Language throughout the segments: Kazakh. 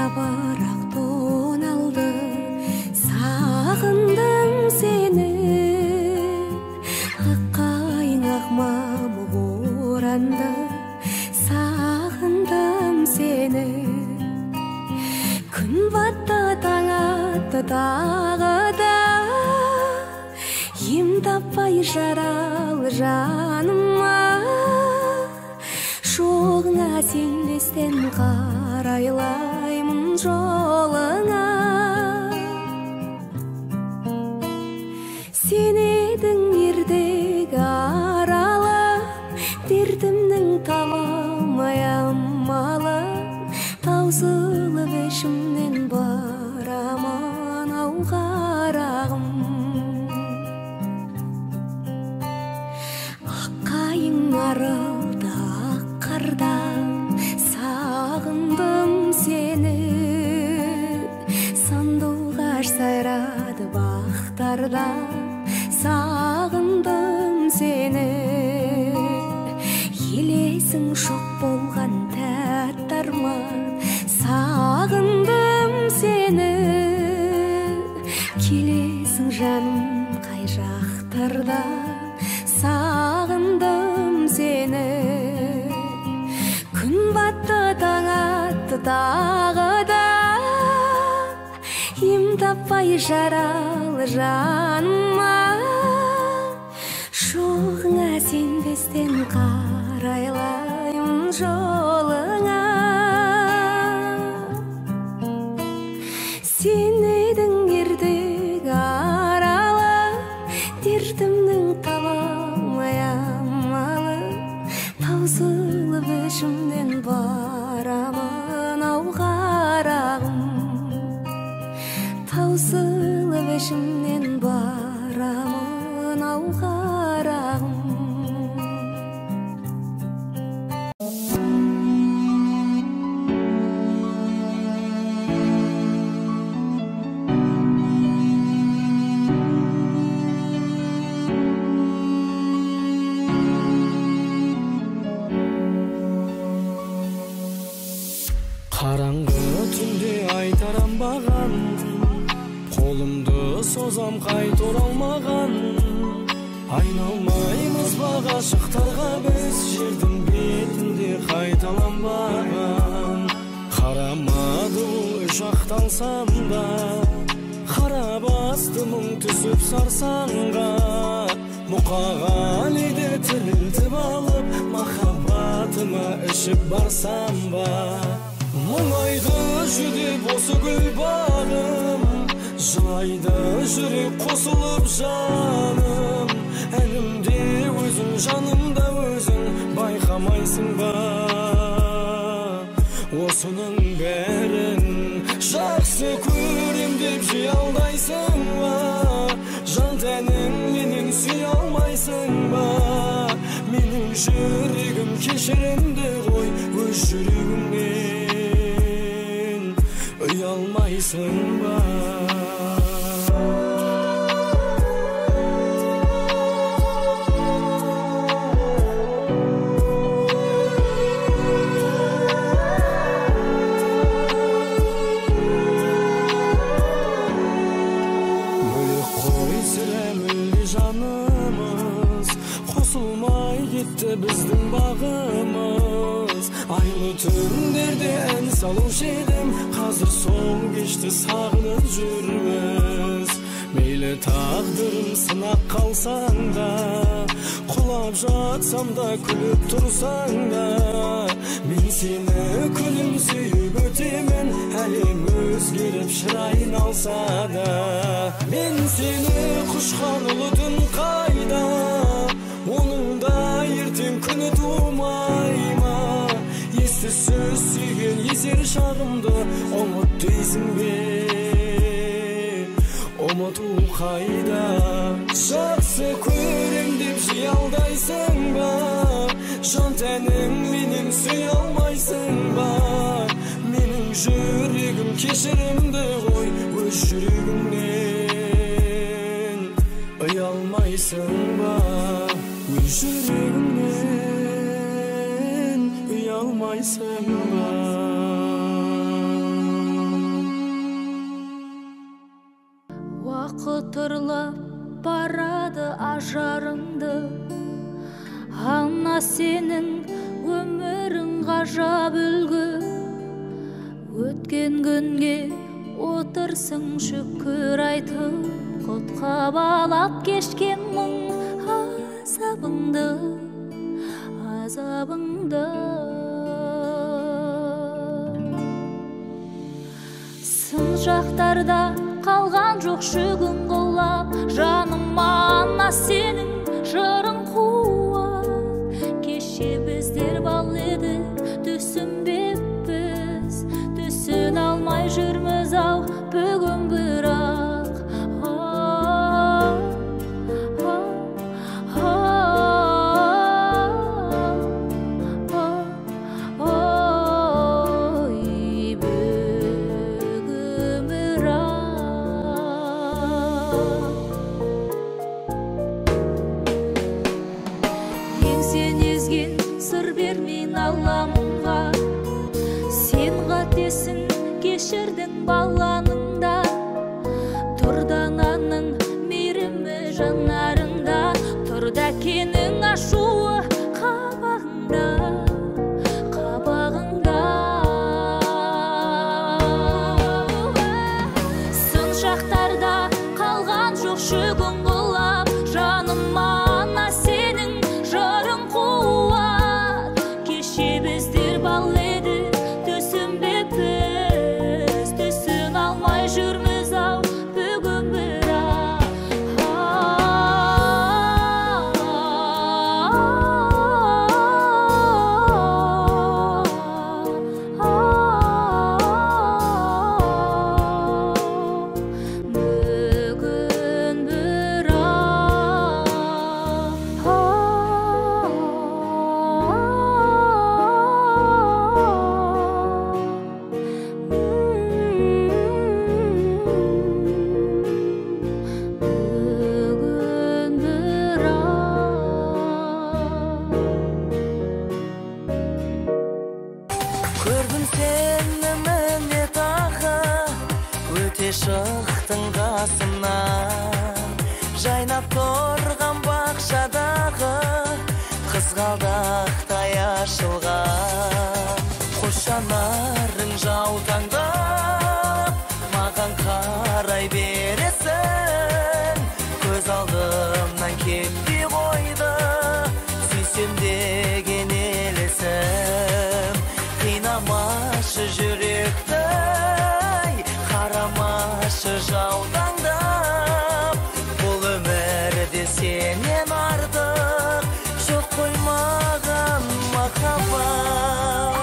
жапырақ тоналды, сағындым сені. Аққайың ақмамық оранды, сағындым сені. Күн батты, таң атты тағы да, ем таппай жаралы жаныма. Жоғыңа сенбестен қарайлаймын жолыңа. Сен едің ердегі аралы, дертімнің табалмай амалы. Таусылып ішімнен барамын ау қарағым. Аққайың арылды ақ қардан, сағындым сені. Сандуғаш сайрады бақтарда, сағындым сені. Елесің жоқ болған тәтті арман, сағындым сені. Келесің жаным қай жақтарда, сағындым сені. Күн батты, таң атты тағы да, ем таппай жаралы жаныма. Жоғыңа сенбестен қарайлаймын жолыңа. Сен едің ердегі аралы, дертімнің табалмай амалы. Таусылып ішімнен барамын ау қарағым. Таусылып ішімнен барамын ау қарағым. Қараңғы түнде айтарамбаған, қолымды созам қайт оралмаған. Айналмаймыз баға шықтарға біз, жердің бетінде қайталанбаған. Қарамады ол үш ақталсам да, қара басты мұң түсіп сарсаңға. Мұқағалиді тірілтіп алып, махаббатыма ішіп барсам ба. Мұңайды жүдеп осы гүл бағым, жылайды жүрек қосылып жаным. Әлімде өзің, жанымда өзің, байқамайсың ба осының бәрін? Жақсы көрем деп жиі алдайсың ба? Жан тәнің менен сүй алмайсың ба? Менің жүрегім кешірімді ғой, өз жүрегіңнен ұялмайсың ба? Бөлек қой сірә мүлде жанымыз, қосылмай кетті біздің бағымыз. Айлы түндерде ән салушы едім, қазір сол кешті сағынып жүрміз. Мейлі тағдырым сынақ қалсаң да, құлап жатсам да, күліп тұрсаң да, мен сені күлімсейіп өтемін. Әлем өзгеріп шырайын алса да, мен сені құшқан ұлы түн қайда, оның да ертең күні тумай ма? Сөз сүйген есер шағымды ұмыт дейсің бе? Ұмыту қайда? Жақсы көрем деп жиі алдайсың ба? Жан тәнің менен сүй алмайсың ба? Менің жүрегім кешірімді ғой, өз жүрегіңнен ұялмайсың ба? Өз жүрегіңнен ұялмайсың ба? шытырлап барады ажарыңды. Ана сенің өмірің ғажап үлгі, өткен күнге отырсың шүкір айтып, құтқа балап кешкен мұң азабыңды. Сын жақтарда қалған жоқ шүгін қолап, жаныма ана сенің жырың қуат. Кеше біздер бал едік, түсінбеппіз, түсін алмай жүрміз ау бүгін бірақ. Кешірдің баланыңда, тұрдананың мейірімі жанарыңда, тұрда кенің ашуы қабағыңда. Сын шақтарда қалған жоқ шүгін қолап, жаныма ана сенің жырың қуат. Кеше біздер бал едік, түсінбеппіз, жүрміз ау бүгін бірақ. Бүгін Көрдім сені міне тағы, өте шықтың қасымнан. Жайнап тұрған бақшадағы қызғалдақтай ашылған. Қош жанарың жаутаңдап, маған қарай бересің. Көз алдымнан кетпей қойды, сүйсем деген елесің. Қинамашы жүректі, қарамашы жаутаңдап. Бұл өмірде сенен артық жоқ қой маған махаббат.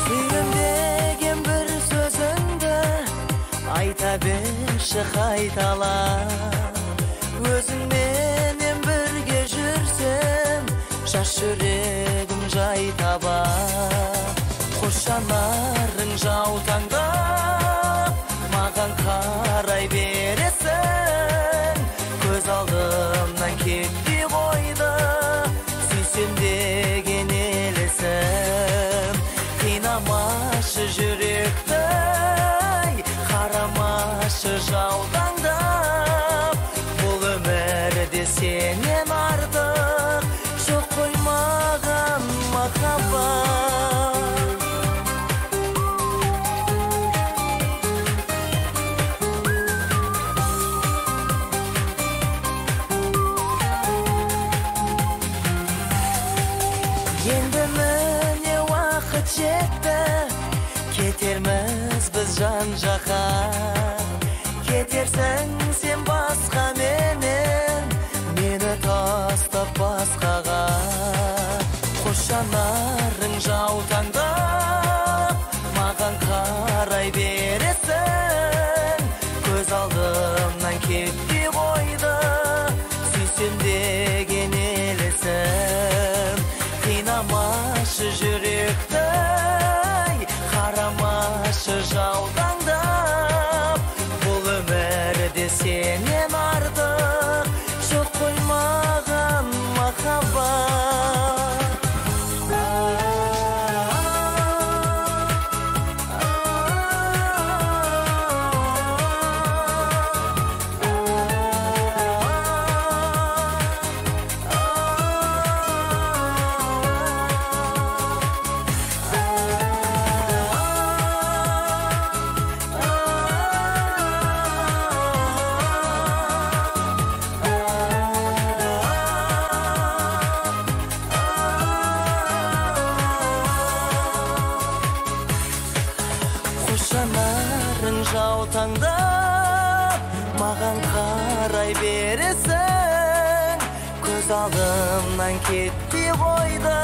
Сүйем деген бір сөзіңді айта берші қайталап. Өзіңменен бірге жүрсем, жас жүрегім жай табар. Қош жанарың жаутаңдап, маған қарай бересің. Көз алдымнан кетпей қойды, сүйсем деген елесім. Қинамашы жүректі, қарамашы жаутаңдап. Бұл өмірде сенен артық жоқ қой маған махаббат. Енді міне уақыт жетті, кетерміз біз жан жаққа. Кетерсің сен басқа менен, мені тастап басқаға. Қош жанарың жаутаңдап, маған қарай бересің. Көз алдымнан кетпей қойды, сүйсем деген елесім. Қинамашы жүректі, қарамашы жаутаңдап. Бұл өмірде сенен артық жоқ қой маған махаббат. қалай бересің, көз алдымнан кетті қойды,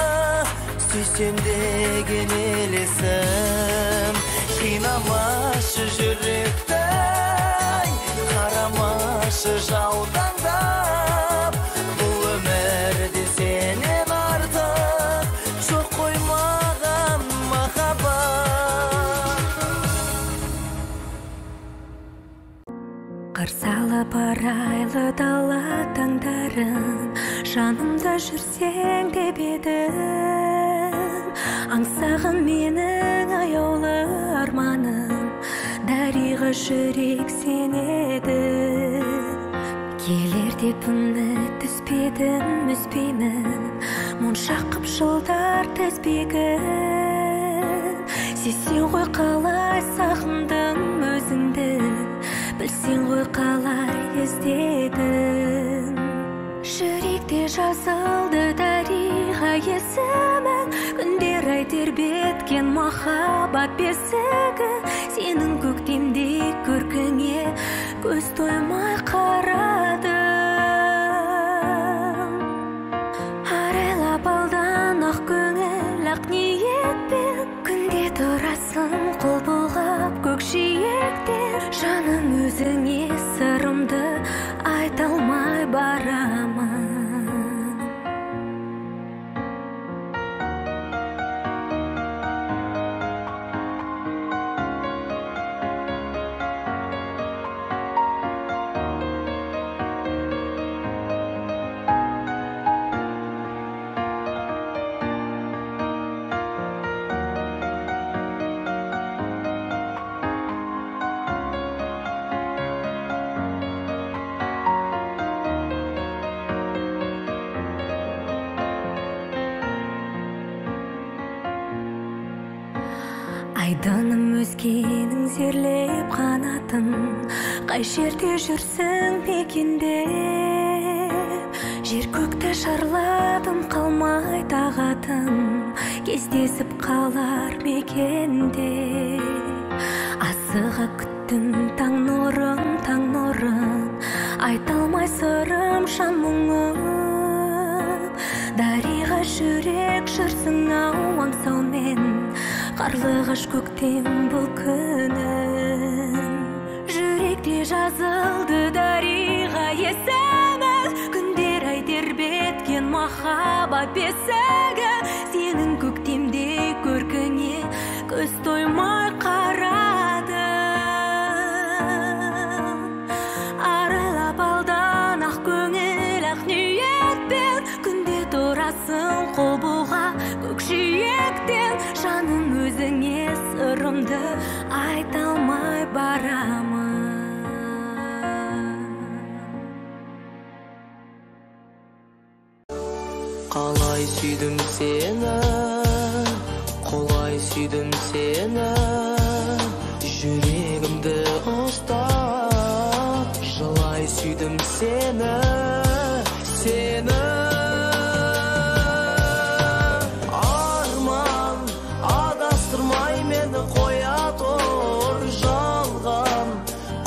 сүйсем деген елесім. Қинамашы жүректі, қарамашы жаутаңдап, бұл өмірде сенен артық жоқ қоймаған махаббат. Қарсалып арайлы дала таңдарын, жанымда жүрсең деп едім. Аңсағын менің аяулы арманым, дариға жүрек сенеді. Келер деп үміт үзбедім, үзбеймін, мұнша қып жылдар тізбегін. Сесен ғой қалай сағындым өзіңді, білсең ғой қалай іздедім. Жүректе жазылды дариға есімің, күндер ай тербеткен махаббат бесігі. Сенің көктемдей көркіңе көз тоймай қарадым. Арайлап алдан ақ көңіл ақ ниетпен, күнде тұрасың қол бұлғап көкжиектен. Жаным өзіңе сырымды айта алмай барамын. Айдыным өзгенің зерлеп қанатын, қай жерде жүрсің мекендеп. Жер көкті шарладым қалмай тағатын, кездесіп қалар мекенде. Асыға күттім таң нұрын, айта алмай сырым жан мұңым. Дариға жүрек жүрсің ау аңсаумен, қарлығаш көктем бұл күнін. Жүректе жазылды дариға есімің, күндер ай тербеткен махаббат бесігі. Сенің көктемдей көркіңе көз тоймай қарадым. Арайлап алдан ақ көңіл ақ ниетпен, күнде тұрасың қол бұлғап көкжиектен. Жаным өзіңе сырымды айта алмай барамын. Қалай сүйдім сені, қолай сүйдім сені, жүрегімді ұстап, жылай сүйдім сені, сені.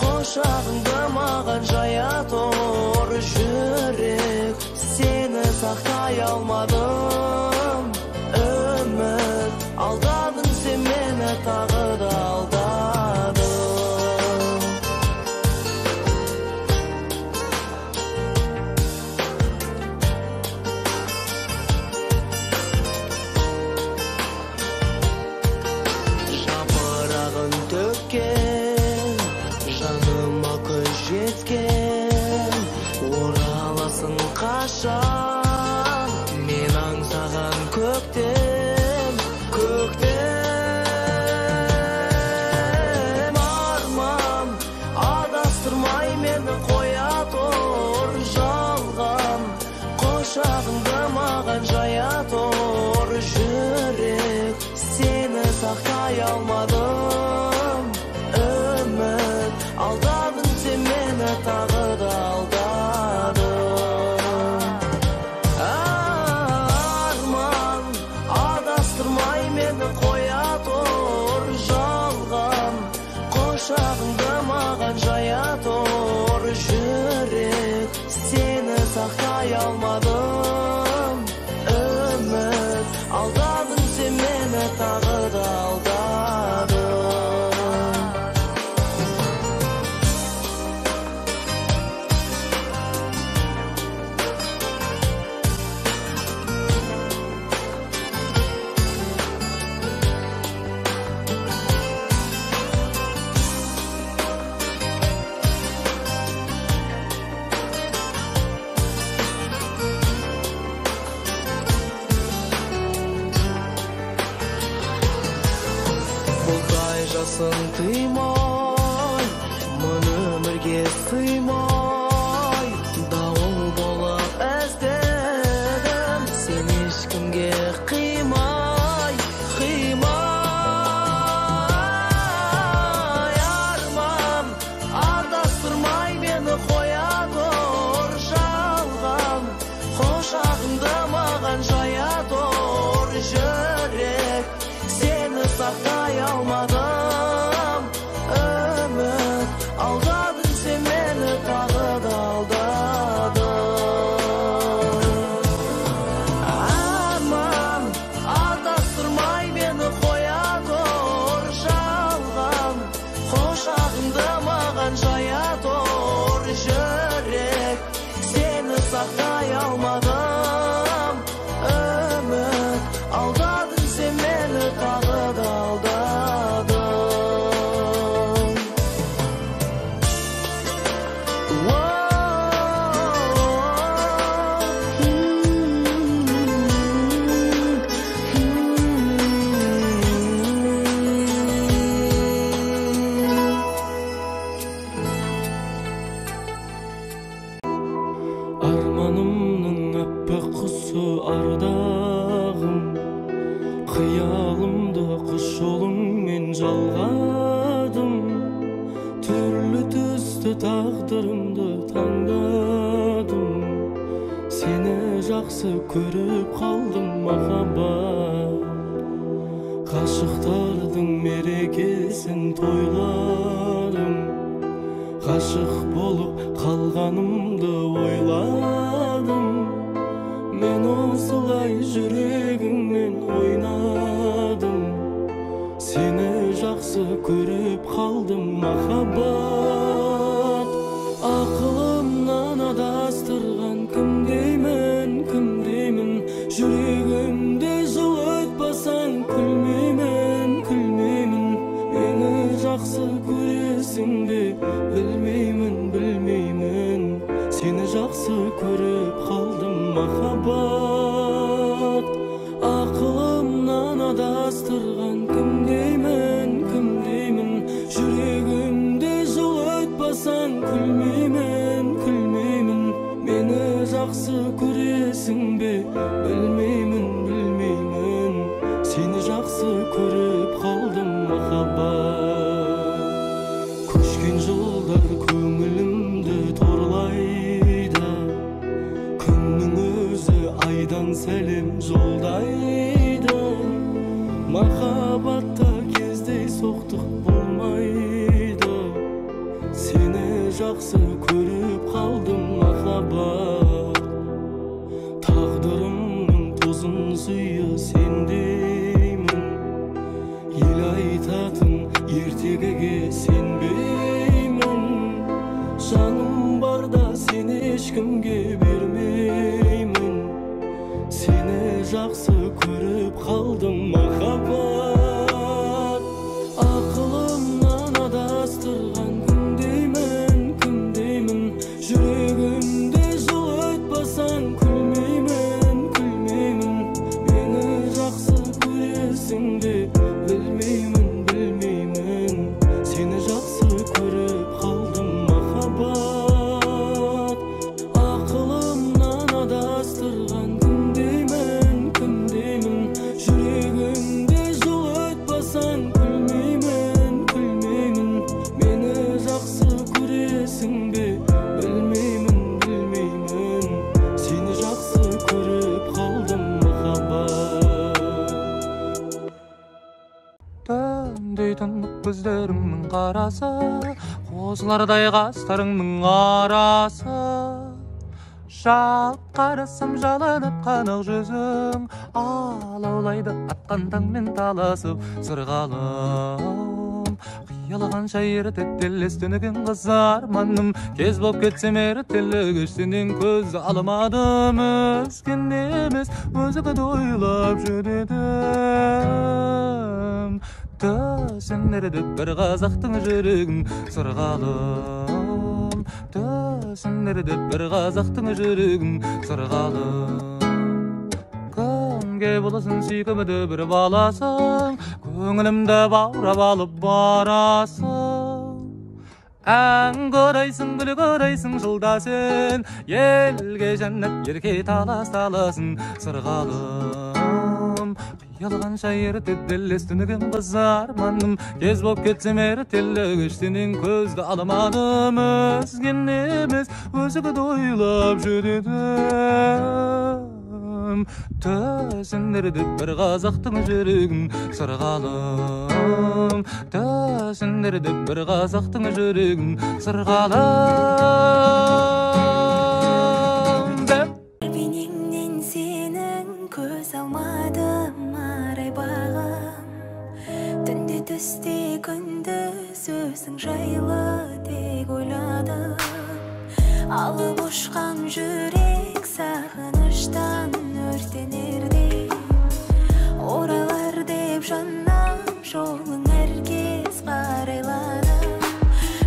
Құшағыңды маған жая тұр, жүрек сені сақтай алмадым. Үміт алдадың сен мені, тағы да алдадың. Жапырағын төккен, жаныма көз жеткен, ораласың қашан, мен аңсаған көктем, көктем. Арман адастырмай мені қоя тұр, жалған құшағыңды маған жая тұр, жүрек сені сақтай алмадым. Үміт алдадың сен мені, тағы да алдадың. Арман адастырмай мені қоя тұр, жалған құшағыңды маған жая тұр, жүрек almadım. Ümit aldadın sen meni, tağı da aldadın. Jasın tıymay, mın ömürge sıymay. Davul bolup ezdedim, sen hiç kimge kıymay, kıymay. Armam adastırmay beni koyadır жалгам. Koşağımda mağan jayadır jürek, seni saklay almadım. Aldadın sen meni, tağı da aldadın. Aman adastırmay beni koyadır жалгам. Koşağımda mağan jayadır jürek, seni saklay almadım. Ümit aldadın sen meni, tağı da aldadın. Armanımның öppek құсы ардағым, қиялымды құш жолыңмен жалғадым. Түрлі түсті тағдырымды таңдадым. Сені жақсы көріп қалдым махаббат. Ғашықтардың мерекесін тойладым. Ғашық болып қалғанымды ойладым. Мен осылай жүрегіңмен ойнадым. Сені жақсы көріп қалдым махаббат. Ақылымнан адастырған кім деймін, кім деймін. Жүрегімде жыл өтпасаң күлмеймін, күлмеймін. Мені жақсы көресің бе, білмеймін, білмеймін. Сені жақсы көріп қалдым махаббат. Ақылымнан адастырған кім деймін, кім деймін. Жүрегімде жыл өтпасаң күлмеймін, күлмеймін. Мені жақсы көресің бе, білмеймін, білмеймін. Сені жақсы көріп қалдым махаббат. Көшкен жылдар көңілімді торлайды. Күннің өзі айдан сәлем жолдайды. Махаббатта кездей соқтық болмайды. Сені жақсы көріп қалдым махаббат. Тағдырымның тозын сүйі сендеймін. Ел айтатын ертегіге сенбеймін. Жаным барда сені ешкімге бермеймін. Сені жақсы көріп қалдым махаббат. Ақылымнан адастырған кім деймін, кім деймін. Жүрегімде жыл өтпасаң күлмеймін, күлмеймін. Мені жақсы көресің бе, білмеймін, білмеймін. Сені жақсы көріп қалдым махаббат. Ақылымнан адастырған кім деймін, кім деймін. Жүрегімде жыл өтпасаң күлмеймін, күлмеймін. Мені жақсы көресің бе, білмеймін, білмеймін. Сені жақсы көріп қалдым махаббат. Дейтін көздерімнің қарасы, қозылардай қастарыңның арасы. Жалт қарасам жаланып қанық жүзің, алаулайды атқан таңмен таласып сырғалым. Қиялаған шайыр теттелес түнігін қыз арманым, кез боп кетсем ертелі кештенен көз алмадым. Өзген емес өзігі дойлап жүдедім. Төсінерді бір қазақтың жүрегін сырғалым. Төсінерді бір қазақтың жүрегін сырғалым. Кімге боласын сүйкімді бір баласың, көңілімді баурап алып барасың. Ән көрейсің, гүл көрейсің жылда сен, елге жәннат ерке талас-таласын сырғалым. Қиялған шайыр теттелес түнігін қыз арманым, кез боп кетсем ертелі кештенен көзді алмадым. Өзген емес өзігі дойлап жүдедім. Төсіндерді бір қазақтың жүрегін сырғалым. Төсіндерді бір қазақтың жүрегін сырғалым. Бейнеңнен сенің көз алмадым арай бағым. Түнде түсте күндіз өзің жайлы тек ойладым. Алып ұшқан жүрек сағыныштан өртенердей, оралар деп жаннан жолың әркез қарайладым.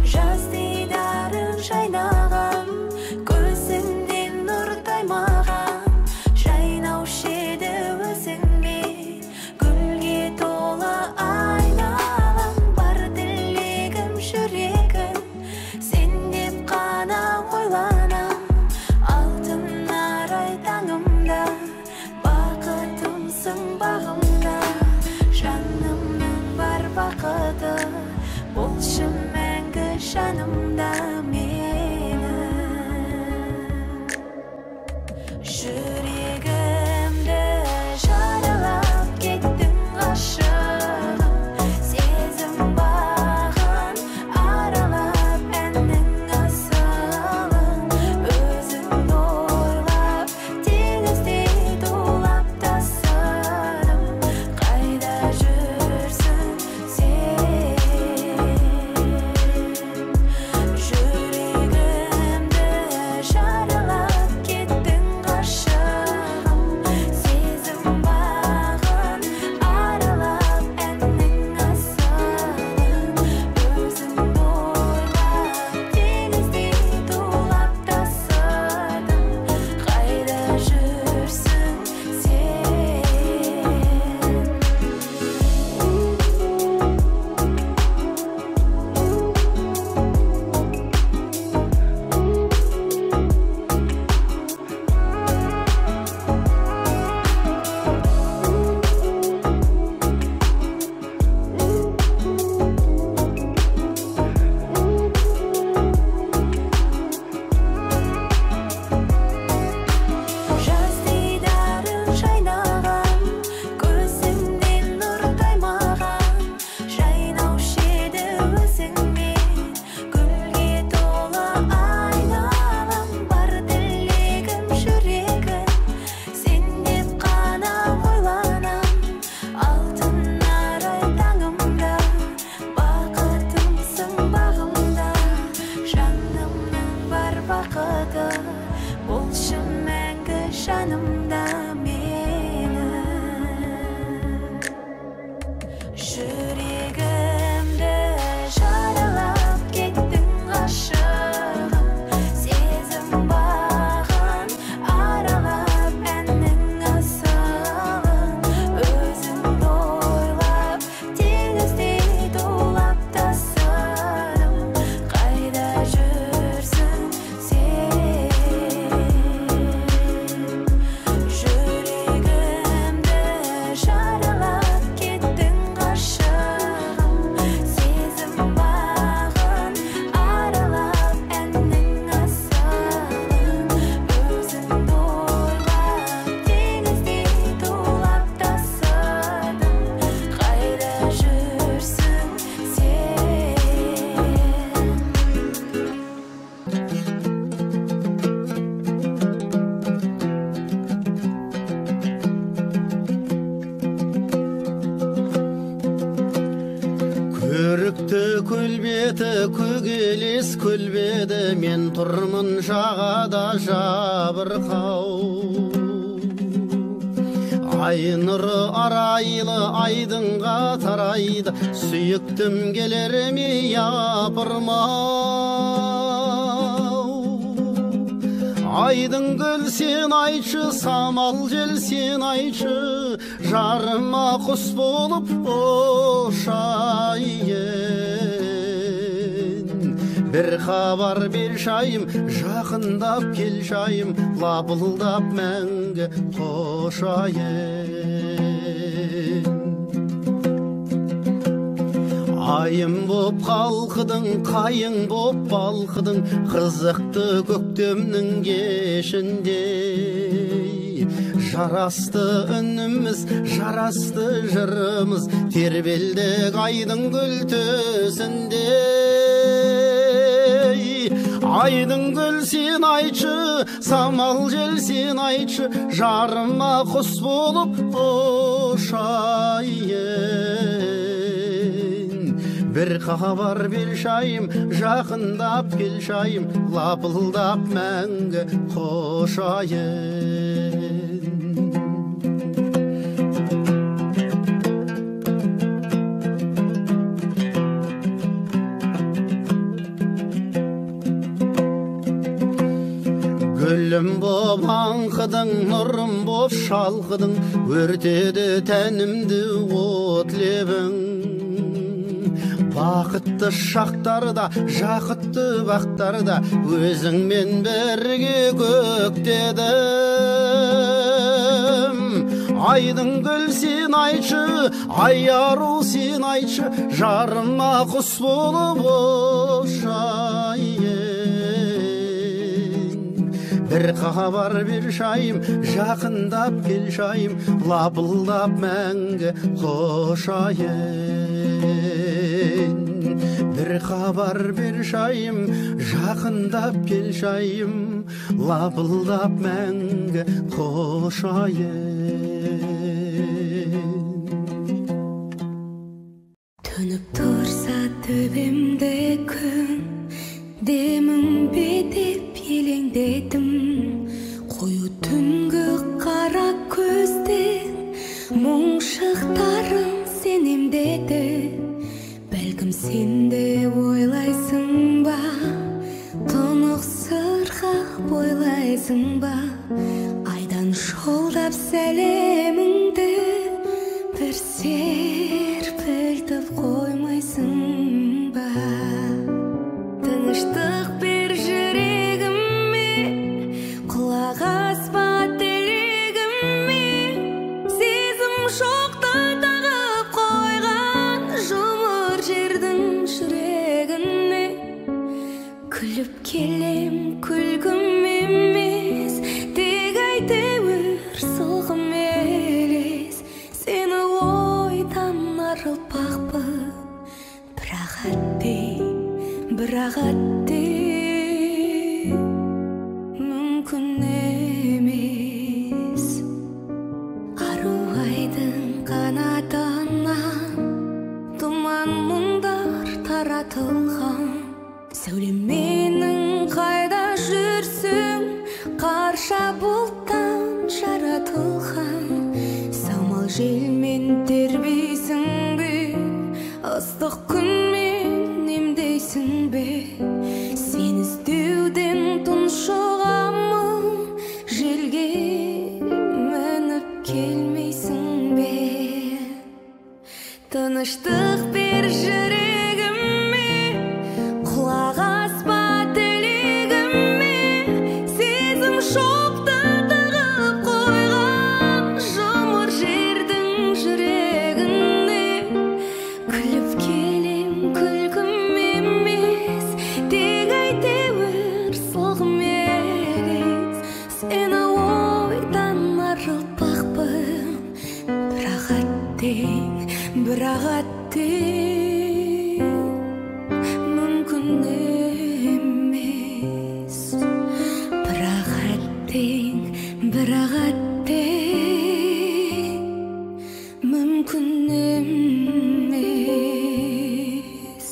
Жаз дидарың жайнаған, көзіңден нұр таймаған, жайнаушы еді өзіңмен гүлге толы айналам. Бар тілегім жүрегім сен деп қана ойланам. Алтын арай таңымда, бақытымсың бағымда. Жанымның бар бақыты болшы мәңгі жанымда менің. Жүрегімді жаралап кеттің ғашығым, сезім бағын аралап әннің асылын. Өзіңді ойлап теңіздей тулап тасыдым. Қайда жүрсің сен? Жүрегімді жаралап кеттің ғашығым, сезім бағын аралап әннің асылын. Өзіңді ойлап теңіздей тулап тасыдым. Қайда жүрсің сен? Жаз дидарың жайнаған, көзіңден нұр таймаған, жайнаушы еді өзіңмен гүлге толы айналам. Бар тілегім жүрегім сен деп қана ойланам. Алтын арай таңымда, бақытымсың бағымда. Жанымның бар бақыты болшы мәңгі жанымда менің. Жүрегімді жаралап кеттің ғашығым, сезім бағын аралап әннің асылын. Өзіңді ойлап теңіздей тулап тасыдым. Қайда жүрсің сен? Жүрегімді ерті көкелес көлбеді, мен тұрмын жағада жабырқау. Ай нұры арайлы айдынға тарайды, сүйіктім келер ме япырмау. Айдың гүл сен айтшы, самал жел сен айтшы, жарыма құс болып ұшайын. Bir xabar bir şayım, жақындап кел шайым, лапылдап мәңгі қошайын. Айым боп қалқыдың, қайың боп балқыдың, қызықты көктемнің кешінде. Жарасты үніміз, жарасты жырымыз, тербелдік айдың гүл төсінде. Айдың гүл сен айтшы, самал жел сен айтшы, жарыма құс болып ұшайын. Bir xabar bir şayım, жақындап кел шайым, лапылдап мәңгі қошайын. Gülüm boп аңқыдың, нұрым боп шалқыдың, өртеді тәнімді от лебің. Бақытты шақтарда, жақытты бақтарда, өзіңмен бірге көктедім. Айдың гүл сен айтшы, ай ару сен айтшы, жарыма құс болып ұшайын. Bir xabar bir şayım, жақындап кел шайым, лапылдап мәңгі қошайын. Bir xabar bir şayım, жақындап кел шайым, лапылдап мәңгі қошайын. Төніп тұрса төбемде күн, демің бетеп елеңдедім. Қою түнгі қара көзден мұңшықтарым сенемдеді. Бәлкім сен де ойлайсың ба, тұнық сырға бойлайсың ба, айдан жолдап сәлеміңді бір серпілтіп қоймайсың ба. Тыныштық бер жүрегіме, құлақ аспа тілегіме, сезім шоқты тағып қойған жұмыр жердің жүрегіне. Күліп келем күлкім емес, тек әйтеуір сылғым елес. Сені ойдан арылпақпын, бірақ әтте мүмкін емес. Ару айдың қанатынан тұман мұңдар таратылған. Сәулем менің қайда жүрсің, қарша бұлттан жаратылған. Самал желмен тербейсің бе, ыстық күнмен емдейсің бе. Сен іздеуден тұншығамын, желге мініп келмейсің бе. Тыныштық бер жүрегіме, құлақ аспа тілегіме, сезім шоқты тағып қойған жұмыр жердің жүрегіне. Күліп келем күлкім емес, тек әйтеуір сылғым елес. Сені ойдан арылпақпын, бірақ әттең мүмкін емес. Бірақ әттең мүмкін емес.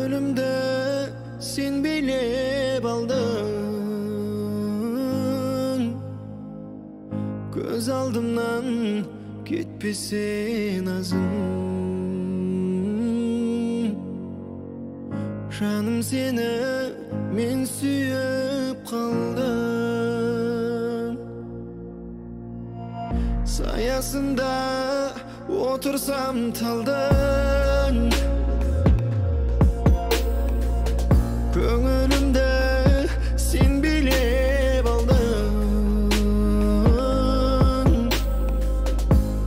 Көңілімді сен билеп алдың, көз алдымнан кетпесе назың. Жаным сені мен сүйіп қалдым, саясында отырсам талдың. Көңілімді сен билеп алдың,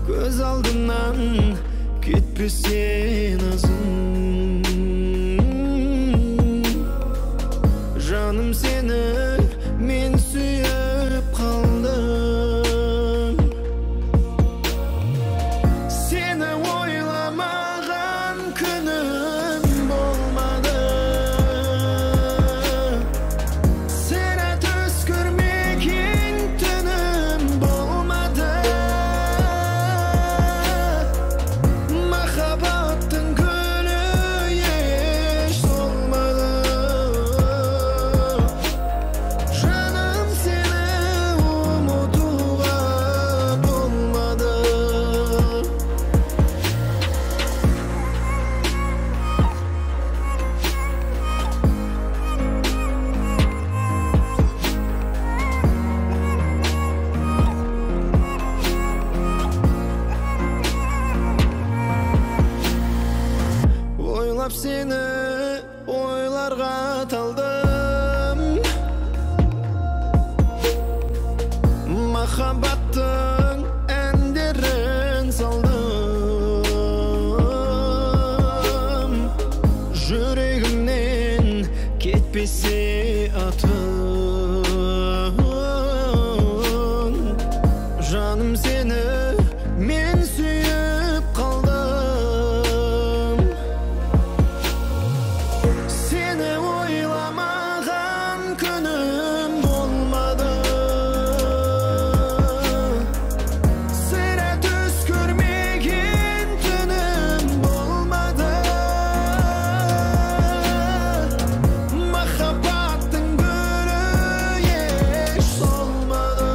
көз алдымнан кетпесе назың. Жаным сені мен сүйіп қалдым, сені ойламаған күнім болмады, сені түс көрмеген түнім болмады. Махаббаттың гүлі еш солмады, жаным сені ұмытуға болмады. Ойлап сені ойларға талдым, махаббаттың әндерін салдым. Жүрегімнен кетпесе атың, жаным сені мен сүйіп қалдым, сені ойламаған күнім болмады, сені түс көрмеген түнім болмады. Махаббаттың гүлі еш солмады,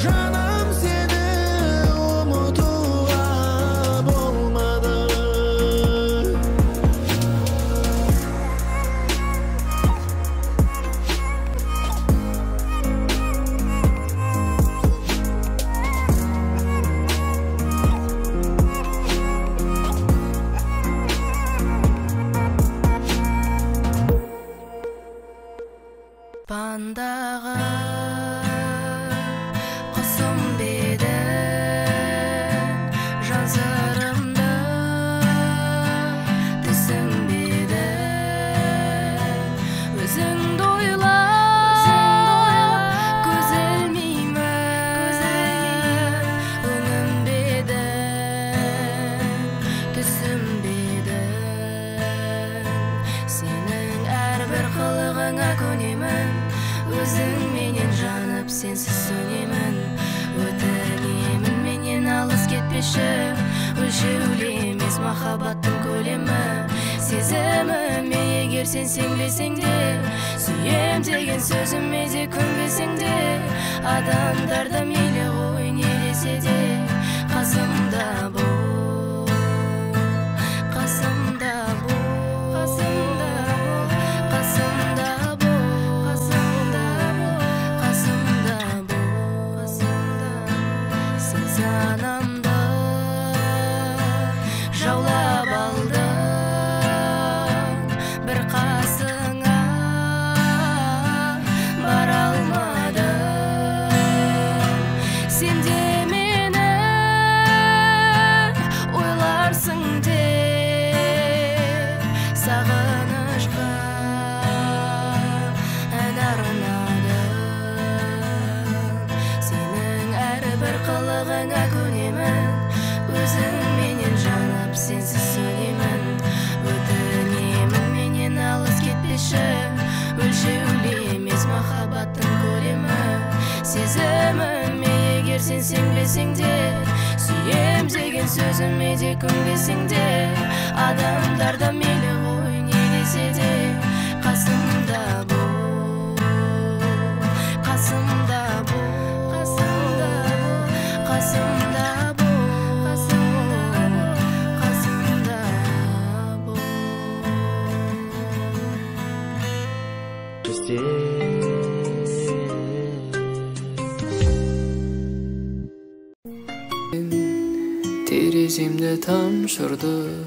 жаным сені ұмытуға болмады. Пандағы құсым беді, жан сырымды түсінбеді. Өзіңді ойлап көз ілмеймін, өнімбеді түсінбеді. Сенің әрбір қылығыңа көнемін, өзің менен жанып сенсіз сөнемін. Өтінемін менен алыс кетпеші, өлшеулі емес махаббаттың көлемі. Сезіміме егер сен сенбесең де, сүйем деген сөзіме де көнбесең де, адамдарда мейлі ғой не десе де, қасымда бол, қасымда бол, қасымда бол, қасымда бол, қасымда бол, қасымда бол, қасымда бол. Сен санамды жаулап алдың, бір қасыңа бара алмадым. Сен де мені Деген сөзіме де көнбесең де, адамдар да мейлі ғой не десе де, қасымда бол, қасымда бол, қасымда бол, қасымда бол, қасымда бол. Тереземде тамшырды,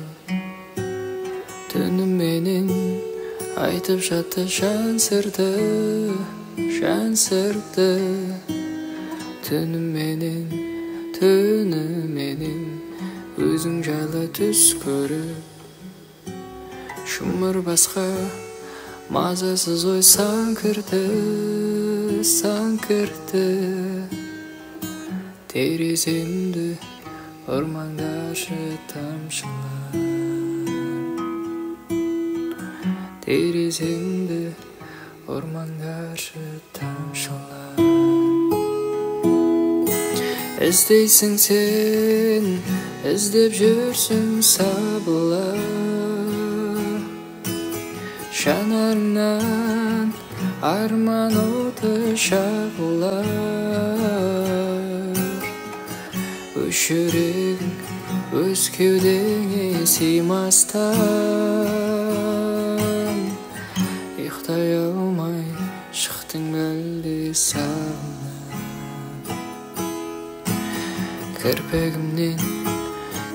түнім менен айтып жатты жан сырды, жан сырды. Түнім менен өзің жайлы түс көріп, шумыр басқа мазасыз ой сан кірді. Тереземді ормаңдашы тамшылар, тереземді ормаңдашы тамшылар. Іздейсің сен, іздеп жүрсің сабылар, жанарыңнан арман оты шағылар. Жүрегің өз кеудеңе сыймастан, ұйықтай алмай шықтың бәлде сағымнан.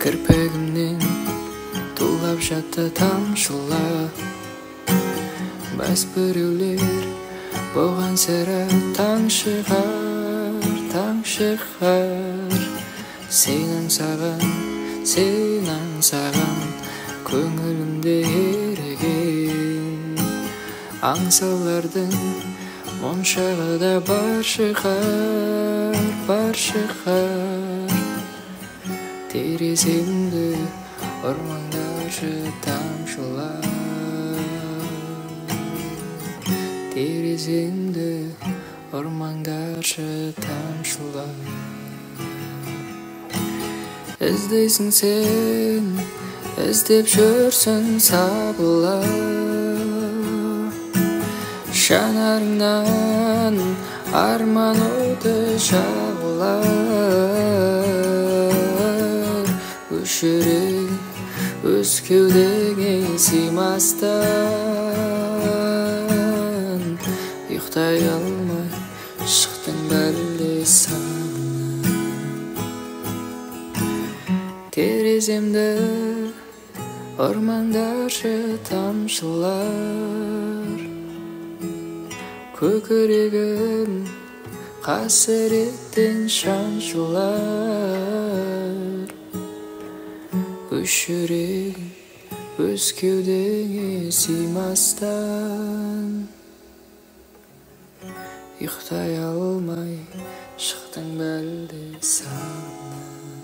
Кірпегімнен тулап жатты тамшылар, бәс біреулер болған сірә таң шығар. Сен аңсаған көңілімде ереген, аңсаулардың моншағы да бар шығар. Тереземді ормаңдашы тамшылар, тереземді ормаңдашы тамшылар. Іздейсің сен, іздеп жүрсің сабылар, жанарыңнан арман оты жағылар. Жүрегің өз кеудеңе сыймастан, ұйықтай алмай шықтың бәлде сағымнан. Тереземді ормаңдашы тамшылар, көкірегім қасіреттен шаншылар. Жүрегім өз кеудеңе сыймастан, ұйықтай алмай шықтың бәлде сағымнан.